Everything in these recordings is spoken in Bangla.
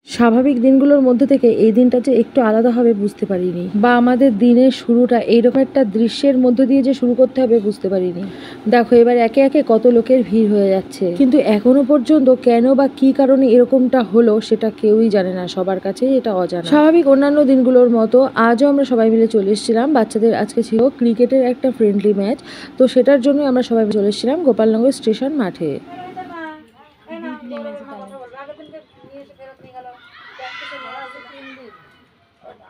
স্বাভাবিক দিনগুলোর মধ্যে থেকে এই দিনটা যে একটু আলাদা হবে বুঝতে পারিনি, বা আমাদের দিনের শুরুটা এইরকম একটা দৃশ্যের মধ্য দিয়ে যে শুরু করতে হবে বুঝতে পারিনি। দেখো এবার একে একে কত লোকের ভিড় হয়ে যাচ্ছে, কিন্তু এখনো পর্যন্ত কেন বা কি কারণে এরকমটা হলো সেটা কেউই জানে না, সবার কাছেই এটা অজানা। স্বাভাবিক অন্যান্য দিনগুলোর মতো আজও আমরা সবাই মিলে চলে এসেছিলাম। বাচ্চাদের আজকে ছিল ক্রিকেটের একটা ফ্রেন্ডলি ম্যাচ, তো সেটার জন্য আমরা সবাই চলে এসেছিলাম গোপালনগর স্টেশন মাঠে।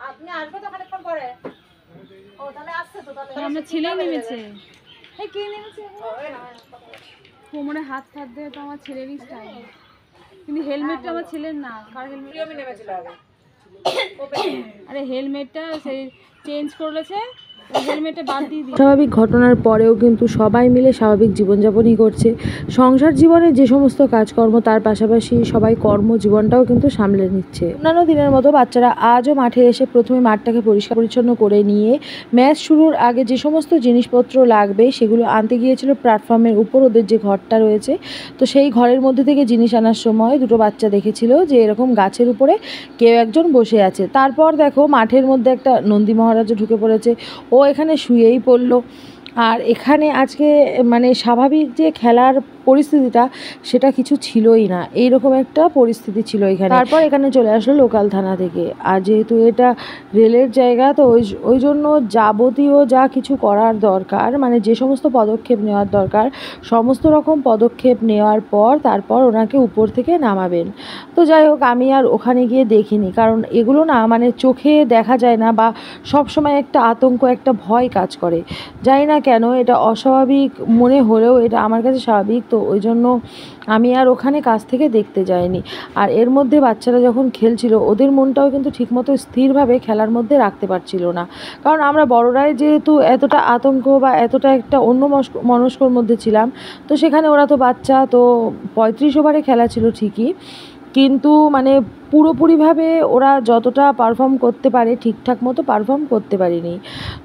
আপনি আসবে তো খানিকক্ষণ পরে। ও তাহলে আসছে তো, তাহলে আমরা ছেলে নেমেছে। এই কে নেমেছে? কোমরে হাত ফাত দিয়ে তো আমার ছেলেরই স্টাইল, কিন্তু হেলমেটটা আমার ছেলের না। কার হেলমেট? আমি নেমেছিল আগে। আরে হেলমেটটা সেই চেঞ্জ করেছে, হেলমেটে বাদ দিয়ে দিই। স্বাভাবিক ঘটনার পরেও কিন্তু সবাই মিলে স্বাভাবিক জীবনযাপনই করছে। সংসার জীবনে যে সমস্ত কাজকর্ম, তার পাশাপাশি সবাই কর্মজীবনটাও কিন্তু সামলে নিচ্ছে। অন্যান্য দিনের মতো বাচ্চারা আজও মাঠে এসে প্রথমে মাঠটাকে পরিষ্কার পরিচ্ছন্ন করে নিয়ে ম্যাচ শুরুর আগে যে সমস্ত জিনিসপত্র লাগবে সেগুলো আনতে গিয়েছিল প্ল্যাটফর্মের উপর, ওদের যে ঘরটা রয়েছে। তো সেই ঘরের মধ্যে থেকে জিনিস আনার সময় দুটো বাচ্চা দেখেছিল যে এরকম গাছের উপরে কেউ একজন বসে আছে। তারপর দেখো মাঠের মধ্যে একটা নন্দী মহারাজও ঢুকে পড়েছে, ও এখানে শুয়েই পড়লো। আর এখানে আজকে মানে স্বাভাবিক যে খেলার পরিস্থিতিটা সেটা কিছু ছিলই না, এইরকম একটা পরিস্থিতি ছিল এখানে। তারপর এখানে চলে আসলো লোকাল থানা থেকে, আর যেহেতু এটা রেলের জায়গা তো ওই জন্য যাবতীয় যা কিছু করার দরকার, মানে যে সমস্ত পদক্ষেপ নেওয়ার দরকার সমস্ত রকম পদক্ষেপ নেওয়ার পর তারপর ওনাকে উপর থেকে নামাবেন। তো যাই হোক আমি আর ওখানে গিয়ে দেখিনি, কারণ এগুলো না মানে চোখে দেখা যায় না, বা সব সময় একটা আতঙ্ক একটা ভয় কাজ করে। জানি না কেন এটা অস্বাভাবিক মনে হলেও এটা আমার কাছে স্বাভাবিক, তো ওই জন্য আমি আর ওখানে কাছ থেকে দেখতে যাইনি। আর এর মধ্যে বাচ্চারা যখন খেলছিল ওদের মনটাও কিন্তু ঠিকমতো স্থিরভাবে খেলার মধ্যে রাখতে পারছিল না, কারণ আমরা বড়রাই যেহেতু এতটা আতঙ্ক বা এতটা একটা অন্য মনস্কর মধ্যে ছিলাম, তো সেখানে ওরা তো বাচ্চা, তো 35 ওভারে খেলা ছিল ঠিকই, কিন্তু মানে পুরোপুরিভাবে ওরা যতটা পারফর্ম করতে পারে ঠিকঠাক মতো পারফর্ম করতে পারিনি।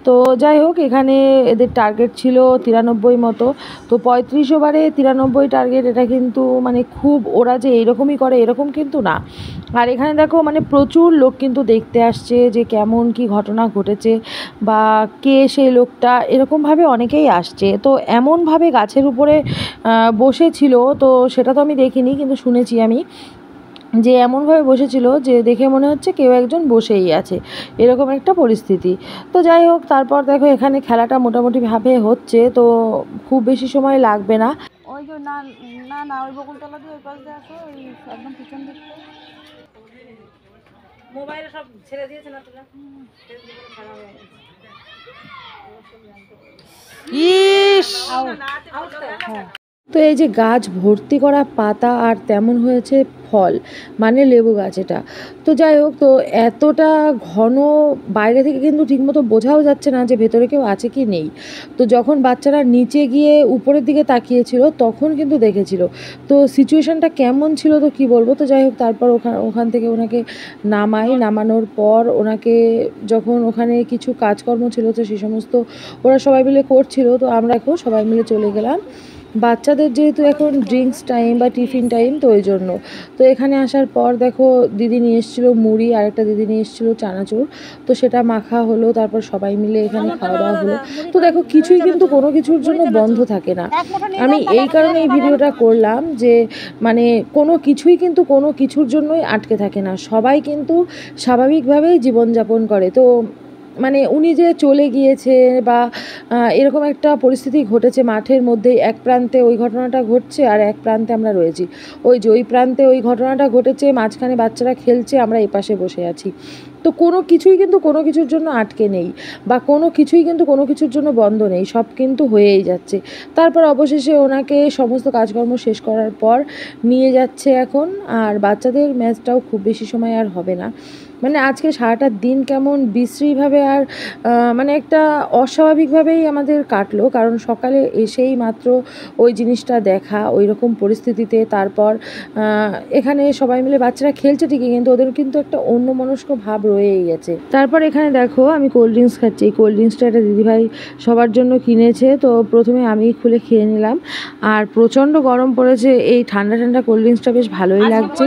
তো যাই হোক এখানে এদের টার্গেট ছিল 93 মতো, তো 35 ওভারে 93 টার্গেট, এটা কিন্তু মানে খুব ওরা যে এইরকমই করে এরকম কিন্তু না। আর এখানে দেখো মানে প্রচুর লোক কিন্তু দেখতে আসছে যে কেমন কি ঘটনা ঘটেছে বা কে সেই লোকটা, এরকমভাবে অনেকেই আসছে। তো এমনভাবে গাছের উপরে বসেছিল, তো সেটা তো আমি দেখিনি, কিন্তু শুনেছি আমি যে এমনভাবে বসেছিল যে দেখে মনে হচ্ছে কেউ একজন বসেই আছে, এরকম একটা পরিস্থিতি। তো যাই হোক তারপর দেখো এখানে খেলাটা মোটামুটিভাবে হচ্ছে, তো খুব বেশি সময় লাগবে না। ওই যে না না না ওই বকুলতলা দিয়ে ওই পাশ দিয়ে আসো, ওই একদম পিছন দিকে মোবাইলে সব ছেড়ে দিয়েছে না তোরা। তো এই যে গাছ ভর্তি করা পাতা আর তেমন হয়েছে ফল, মানে লেবু গাছ এটা। তো যাই হোক তো এতটা ঘন বাইরে থেকে কিন্তু ঠিকমতো বোঝাও যাচ্ছে না যে ভেতরে কেউ আছে কি নেই। তো যখন বাচ্চারা নিচে গিয়ে উপরের দিকে তাকিয়েছিল তখন কিন্তু দেখেছিল, তো সিচুয়েশানটা কেমন ছিল তো কি বলবো। তো যাই হোক তারপর ওখান থেকে ওনাকে নামানোর পর ওনাকে যখন ওখানে কিছু কাজকর্ম ছিল তো সেই সমস্ত ওরা সবাই মিলে করছিল, তো আমরা এখন সবাই মিলে চলে গেলাম। বাচ্চাদের যেহেতু এখন ড্রিঙ্কস টাইম বা টিফিন টাইম, তো ওই জন্য। তো এখানে আসার পর দেখো দিদি নিয়ে এসেছিলো মুড়ি, আর একটা দিদি নিয়ে এসেছিলো চানাচুর, তো সেটা মাখা হলো, তারপর সবাই মিলে এখানে খাওয়া দাওয়া হলো। তো দেখো কিছুই কিন্তু কোনো কিছুর জন্য বন্ধ থাকে না। আমি এই কারণে এই ভিডিওটা করলাম যে মানে কোনো কিছুই কিন্তু কোনো কিছুর জন্যই আটকে থাকে না, সবাই কিন্তু স্বাভাবিকভাবেই জীবনযাপন করে। তো মানে উনি যে চলে গিয়েছে বা এরকম একটা পরিস্থিতি ঘটেছে মাঠের মধ্যেই, এক প্রান্তে ওই ঘটনাটা ঘটছে আর এক প্রান্তে আমরা রয়েছি, ওই যে ওই প্রান্তে ওই ঘটনাটা ঘটেছে, মাঝখানে বাচ্চারা খেলছে, আমরা এই পাশে বসে আছি। তো কোনো কিছুই কিন্তু কোনো কিছুর জন্য আটকে নেই, বা কোনো কিছুই কিন্তু কোনো কিছুর জন্য বন্ধ নেই, সব কিন্তু হয়েই যাচ্ছে। তারপর অবশেষে ওনাকে সমস্ত কাজকর্ম শেষ করার পর নিয়ে যাচ্ছে এখন। আর বাচ্চাদের ম্যাচটাও খুব বেশি সময় আর হবে না, মানে আজকে সারাটা দিন কেমন বিশ্রীভাবে আর মানে একটা অস্বাভাবিকভাবেই আমাদের কাটলো, কারণ সকালে এসেই মাত্র ওই জিনিসটা দেখা ওই রকম পরিস্থিতিতে, তারপর এখানে সবাই মিলে বাচ্চারা খেলছে ঠিকই, কিন্তু ওদের কিন্তু একটা অন্যমনস্ক ভাব রয়েই গেছে। তারপর এখানে দেখো আমি কোল্ড ড্রিঙ্কস খাচ্ছি। এই কোল্ড ড্রিঙ্কসটা একটা দিদিভাই সবার জন্য কিনেছে, তো প্রথমে আমি খুলে খেয়ে নিলাম। আর প্রচণ্ড গরম পড়েছে, এই ঠান্ডা ঠান্ডা কোল্ড ড্রিঙ্কসটা বেশ ভালোই লাগছে।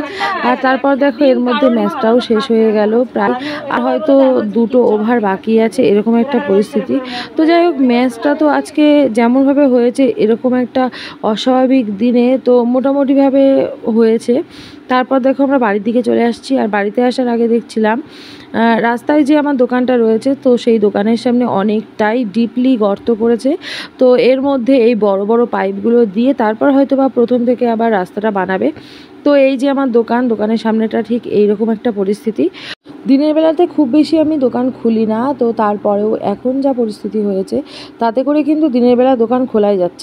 আর তারপর দেখো এর মধ্যে ম্যাচটাও শেষ হয়ে গেল প্রায়, আর হয়তো 2টো ওভার বাকি আছে, এরকম একটা পরিস্থিতি। তো যাই হোক, ম্যাচটা তো আজকে যেমনভাবে হয়েছে এরকম একটা অস্বাভাবিক দিনে তো মোটামুটিভাবে হয়েছে। তারপর দেখো আমরা বাড়ির দিকে চলে আসছি। আর বাড়িতে আসার আগে দেখছিলাম রাস্তায় যে আমার দোকানটা রয়েছে, তো সেই দোকানের সামনে অনেকটাই ডিপলি গর্ত করেছে। তো এর মধ্যে এই বড় বড় পাইপগুলো দিয়ে তারপর হয়তো বা প্রথম থেকে আবার রাস্তাটা বানাবে। তো এই যে আমার দোকানের সামনেটা ঠিক এইরকম একটা পরিস্থিতি। দিনের বেলাতে খুব বেশি আমি দোকান খুলি না, তো তারপরেও এখন যা পরিস্থিতি হয়েছে তাতে করে কিন্তু দিনের বেলা দোকান খোলাই যাচ্ছে।